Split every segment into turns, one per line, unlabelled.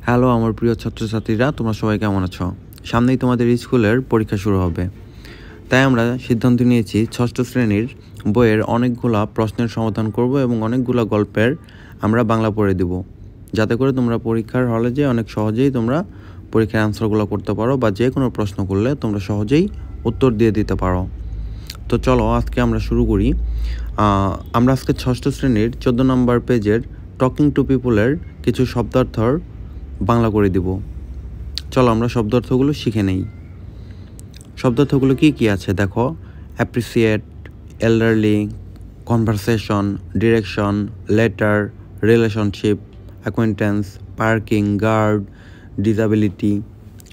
Hello আমার প্রিয় ছাত্রছাত্রীরা, তোমরা সবাই কেমন আছো? সামনেই তোমাদের স্কুলের পরীক্ষা শুরু হবে, তাই আমরা সিদ্ধান্ত নিয়েছি ষষ্ঠ শ্রেণীর বইয়ের অনেকগুলা প্রশ্নের সমাধান করব এবং অনেকগুলা গল্পের আমরা বাংলা পড়ে দেব, যাতে করে তোমরা পরীক্ষার হলে যে অনেক সহজেই তোমরা পরীক্ষার অ্যান্সারগুলো করতে পারো বা যে কোনো প্রশ্ন করলে তোমরা সহজেই উত্তর দিয়ে দিতে পারো। তো চলো আজকে আমরা শুরু করি। আমরা আজকে ষষ্ঠ শ্রেণীর 14 নম্বর পেজের টকিং টু পিপুলের কিছু শব্দার্থর বাংলা করে দিব। চলো আমরা শব্দার্থগুলো শিখে নেই। শব্দার্থগুলো কি কি আছে দেখো: appreciate, elderly, conversation, direction, letter, relationship, acquaintance, parking, guard, disability,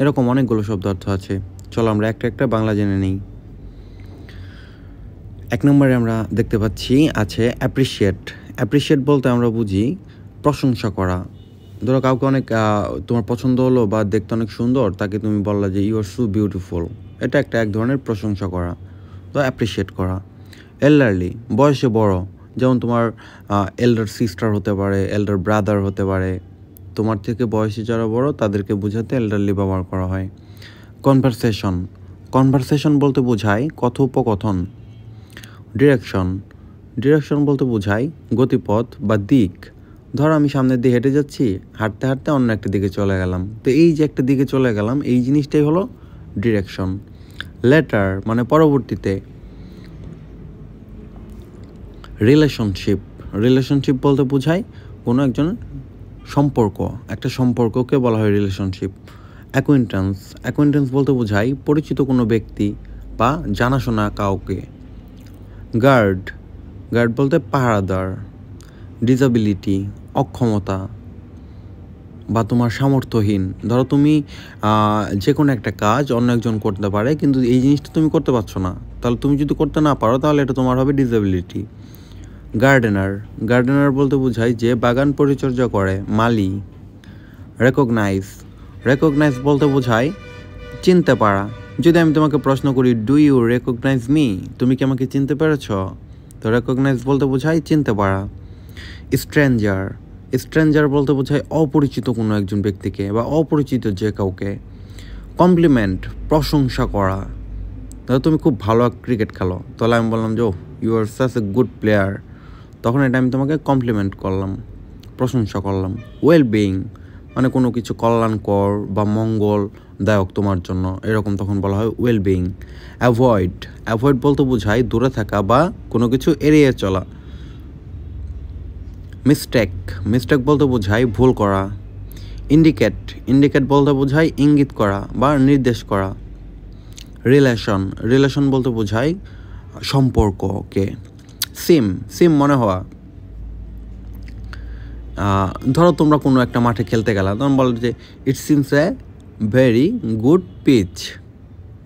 এরকম অনেকগুলো শব্দার্থ আছে। চলো আমরা একটা একটা বাংলা জেনে নিই। 1 নম্বরে আমরা দেখতে পাচ্ছি আছে অ্যাপ্রিসিয়েট। অ্যাপ্রিসিয়েট বলতে আমরা বুঝি প্রশংসা করা। ধরো কাউকে অনেক তোমার পছন্দ হলো বা দেখতে অনেক সুন্দর, তাকে তুমি বললা যে ইউ আর সো বিউটিফুল, এটা এক ধরনের প্রশংসা করা, তো অ্যাপ্রিসিয়েট করা। এল্ডারলি, বয়সে বড়, যেমন তোমার এল্ডার সিস্টার হতে পারে, এল্ডার ব্রাদার হতে পারে, তোমার থেকে বয়সে যারা বড় তাদেরকে বোঝাতে এল্ডারলি ব্যবহার করা হয়। কনভারসেশন, কনভারসেশন বলতে বোঝায় কথোপকথন। ডিরেকশন, ডিরেকশন বলতে বোঝায় গতিপথ বা দিক। ধর আমি সামনের দিকে হেঁটে যাচ্ছি, হাঁটতে হাঁটতে অন্য একটা দিকে চলে গেলাম, তো এই যে একটা দিকে চলে গেলাম এই জিনিসটাই হলো ডিরেকশন। লেটার মানে পরবর্তীতে। রিলেশনশিপ, রিলেশনশিপ বলতে বোঝায় কোনো একজন সম্পর্ক, একটা সম্পর্ককে বলা হয় রিলেশনশিপ। অ্যাকোয়েন্টেন্স, অ্যাকোয়েন্টেন্স বলতে বোঝায় পরিচিত কোনো ব্যক্তি বা জানাশোনা কাউকে। গার্ড, গার্ড বলতে পাহারাদার। ডিসএবিলিটি, অক্ষমতা বা তোমার সামর্থ্যহীন। ধরো তুমি যে কোনো একটা কাজ অন্য একজন করতে পারে, কিন্তু এই জিনিসটা তুমি করতে পারছো না, তাহলে তুমি যদি করতে না পারো তাহলে এটা তোমার হবে ডিসএবিলিটি। গার্ডেনার, গার্ডেনার বলতে বোঝায় যে বাগান পরিচর্যা করে, মালি। রেকগনাইজ, রেকগনাইজ বলতে বোঝায় চিনতে পারা। যদি আমি তোমাকে প্রশ্ন করি ডু ইউ রেকগনাইজ মি, তুমি কি আমাকে চিনতে পেরেছ, তো রেকগনাইজ বলতে বোঝায় চিনতে পারা। স্ট্রেঞ্জার, স্ট্রেঞ্জার বলতে বোঝায় অপরিচিত কোনো একজন ব্যক্তিকে বা অপরিচিত যে কাউকে। কমপ্লিমেন্ট, প্রশংসা করা। ধরো তুমি খুব ভালো ক্রিকেট খেলো, তাহলে আমি বললাম যে oh you are such a good player, তখন এটা আমি তোমাকে কমপ্লিমেন্ট করলাম, প্রশংসা করলাম। ওয়েল বিইং মানে কোনো কিছু কল্যাণকর বা মঙ্গলদায়ক তোমার জন্য, এরকম তখন বলা হয় ওয়েল বিইং। অ্যাভয়েড, অ্যাভয়েড বলতে বোঝায় দূরে থাকা বা কোনো কিছু এড়িয়ে চলা। মিস্টেক, মিস্টেক বলতে বোঝায় ভুল করা। ইন্ডিকেট, ইন্ডিকেট বলতে বোঝায় ইঙ্গিত করা বা নির্দেশ করা। রিলেশন, রিলেশন বলতে বোঝায় সম্পর্ককে। সিম, সিম মনে হওয়া। ধরো তোমরা কোনো একটা মাঠে খেলতে গেলা, তখন বলো যে it seems a very good pitch,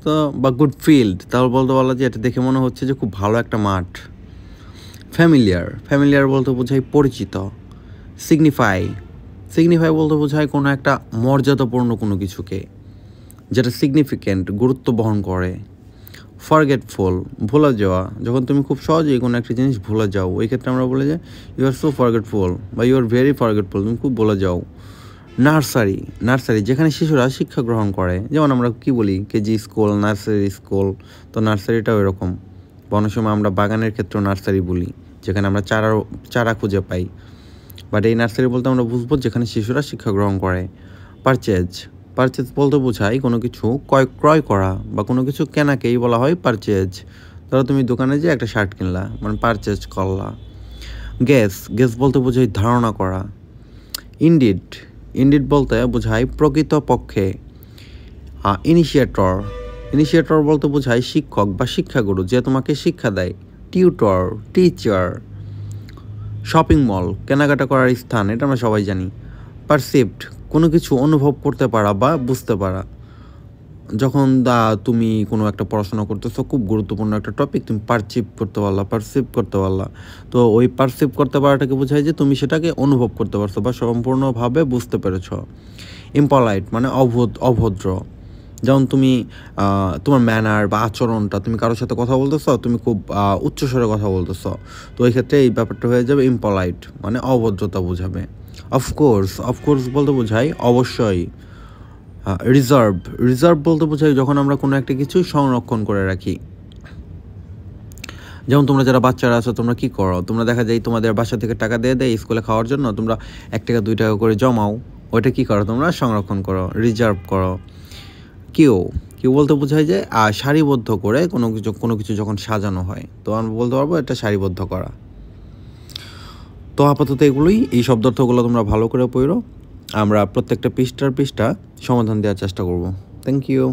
তো বা গুড ফিল্ড, তাহলে বলতে বলা যে এটা দেখে মনে হচ্ছে যে খুব ভালো একটা মাঠ। ফ্যামিলিয়ার, ফ্যামিলিয়ার বলতে বোঝায় পরিচিত। সিগনিফাই, সিগনিফাই বলতে বোঝায় কোনো একটা মর্যাদাপূর্ণ কোনো কিছুকে, যেটা সিগনিফিক্যান্ট, গুরুত্ব বহন করে। ফরগেটফুল, ভুলে যাওয়া, যখন তুমি খুব সহজেই কোনো একটা জিনিস ভুলে যাও, ওই ক্ষেত্রে আমরা বলি যে ইউ আর সো ফরগেটফুল বা ইউ আর ভেরি ফরগেটফুল, তুমি খুব ভুলে যাও। নার্সারি, নার্সারি যেখানে শিশুরা শিক্ষা গ্রহণ করে, যেমন আমরা কি বলি কেজি স্কুল, নার্সারি স্কুল, তো নার্সারিটাও এরকম। অনেক সময় আমরা বাগানের ক্ষেত্রেও নার্সারি বলি, যেখানে আমরা চারা খুঁজে পাই, বাট এই নার্সারি বলতে আমরা বুঝবো যেখানে শিশুরা শিক্ষা গ্রহণ করে। পারচেজ, পারচেজ বলতে বোঝায় কোনো কিছু ক্রয় করা বা কোনো কিছু কেনাকেই বলা হয় পারচেজ। ধরো তুমি দোকানে যে একটা শার্ট কিনলা, মানে পারচেজ করলা। গেস, গেস বলতে বোঝায় ধারণা করা। ইনডিড, ইনডিড বলতে বোঝায় প্রকৃতপক্ষে। ইনিশিয়েটর, ইনিশিয়েটর বলতে বোঝায় শিক্ষক বা শিক্ষাগুরু, যে তোমাকে শিক্ষা দেয়। Tutor, teacher. শপিং মল, কেনাকাটা করার স্থান, এটা আমরা সবাই জানি। পারসিভড, কোনো কিছু অনুভব করতে পারা বা বুঝতে পারা। যখন তুমি কোনো একটা পড়াশোনা করতেছো, খুব গুরুত্বপূর্ণ একটা টপিক, তুমি পারসিভ করতে পারলা, তো ওই পারসিভ করতে পারাটাকে বোঝায় যে তুমি সেটাকে অনুভব করতে পারছো বা সম্পূর্ণভাবে বুঝতে পেরেছ। ইম্পলাইট মানে অভদ্র, যেমন তুমি তোমার ম্যানার বা আচরণটা, তুমি কারোর সাথে কথা বলতেছ, তুমি খুব উচ্চস্বরে কথা বলতেছ, তো ওই ক্ষেত্রে এই ব্যাপারটা হয়ে যাবে ইম্পলাইট, মানে অভদ্রতা বোঝাবে। অফকোর্স বলতে বোঝায় অবশ্যই। রিজার্ভ বলতে বোঝায় যখন আমরা কোনো একটা কিছু সংরক্ষণ করে রাখি। যেমন তোমরা যারা বাচ্চারা আছো, তোমরা কী করো, তোমরা দেখা যায় তোমাদের বাসা থেকে টাকা দিয়ে দেয় স্কুলে খাওয়ার জন্য, তোমরা 1 টাকা 2 টাকা করে জমাও, ওইটা কী করো, তোমরা সংরক্ষণ করো, রিজার্ভ করো। কেউ বলতে বোঝায় যে সারিবদ্ধ করে কোনো কিছু যখন সাজানো হয়, তো আমরা বলতে পারবো এটা সারিবদ্ধ করা। তো আপাতত এগুলোই, এই শব্দার্থগুলো তোমরা ভালো করে পড়ো। আমরা প্রত্যেকটা পৃষ্ঠা সমাধান দেওয়ার চেষ্টা করব। Thank you.